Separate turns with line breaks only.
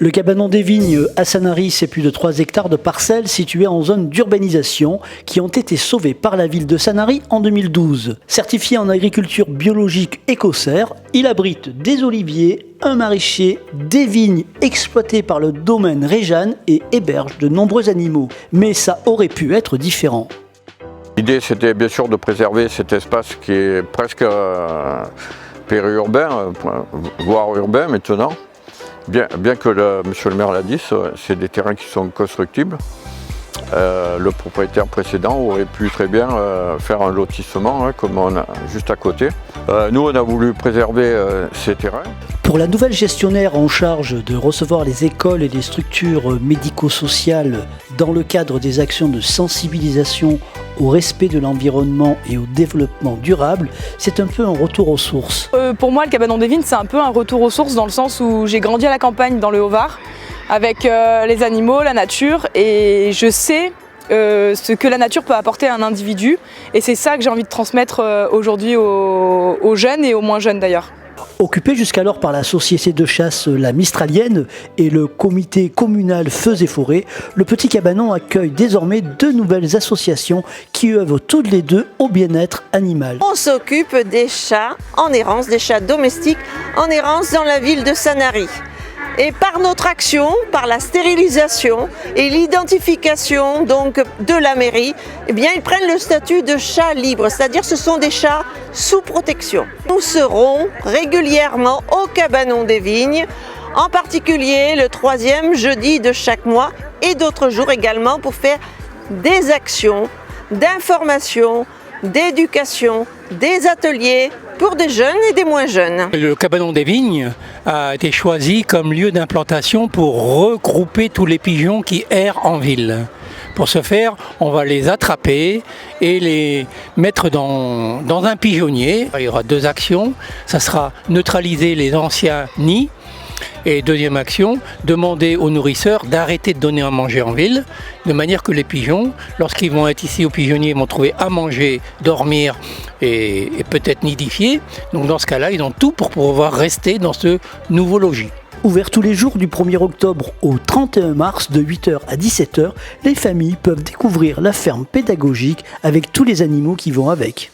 Le cabanon des Vignes à Sanary, c'est plus de 3 hectares de parcelles situées en zone d'urbanisation qui ont été sauvées par la ville de Sanary en 2012. Certifié en agriculture biologique écossaire, il abrite des oliviers, un maraîcher, des vignes exploitées par le domaine Réjeanne et héberge de nombreux animaux. Mais ça aurait pu être différent.
L'idée, c'était bien sûr de préserver cet espace qui est presque périurbain, voire urbain maintenant. Bien que monsieur le maire l'a dit, c'est des terrains qui sont constructibles. Le propriétaire précédent aurait pu très bien faire un lotissement comme on a juste à côté. Nous, on a voulu préserver ces terrains.
Pour la nouvelle gestionnaire en charge de recevoir les écoles et les structures médico-sociales dans le cadre des actions de sensibilisation au respect de l'environnement et au développement durable, c'est un peu un retour aux sources.
Pour moi, le cabanon des Vignes, c'est un peu un retour aux sources dans le sens où j'ai grandi à la campagne dans le Haut-Var avec les animaux, la nature, et je sais ce que la nature peut apporter à un individu, et c'est ça que j'ai envie de transmettre aujourd'hui aux jeunes et aux moins jeunes d'ailleurs.
Occupé jusqu'alors par la société de chasse La Mistralienne et le comité communal Feux et Forêts, le petit cabanon accueille désormais 2 nouvelles associations qui œuvrent toutes les 2 au bien-être animal.
On s'occupe des chats en errance, des chats domestiques en errance dans la ville de Sanary. Et par notre action, par la stérilisation et l'identification donc de la mairie, eh bien, ils prennent le statut de chat libre, c'est-à-dire ce sont des chats sous protection. Nous serons régulièrement au cabanon des Vignes, en particulier le 3e jeudi de chaque mois et d'autres jours également pour faire des actions d'information, d'éducation, des ateliers pour des jeunes et des moins jeunes.
Le cabanon des Vignes a été choisi comme lieu d'implantation pour regrouper tous les pigeons qui errent en ville. Pour ce faire, on va les attraper et les mettre dans un pigeonnier. Il y aura 2 actions. Ça sera neutraliser les anciens nids. Et deuxième action, demander aux nourrisseurs d'arrêter de donner à manger en ville, de manière que les pigeons, lorsqu'ils vont être ici au pigeonnier, vont trouver à manger, dormir et peut-être nidifier. Donc dans ce cas-là, ils ont tout pour pouvoir rester dans ce nouveau logis.
Ouvert tous les jours du 1er octobre au 31 mars de 8h à 17h, les familles peuvent découvrir la ferme pédagogique avec tous les animaux qui vont avec.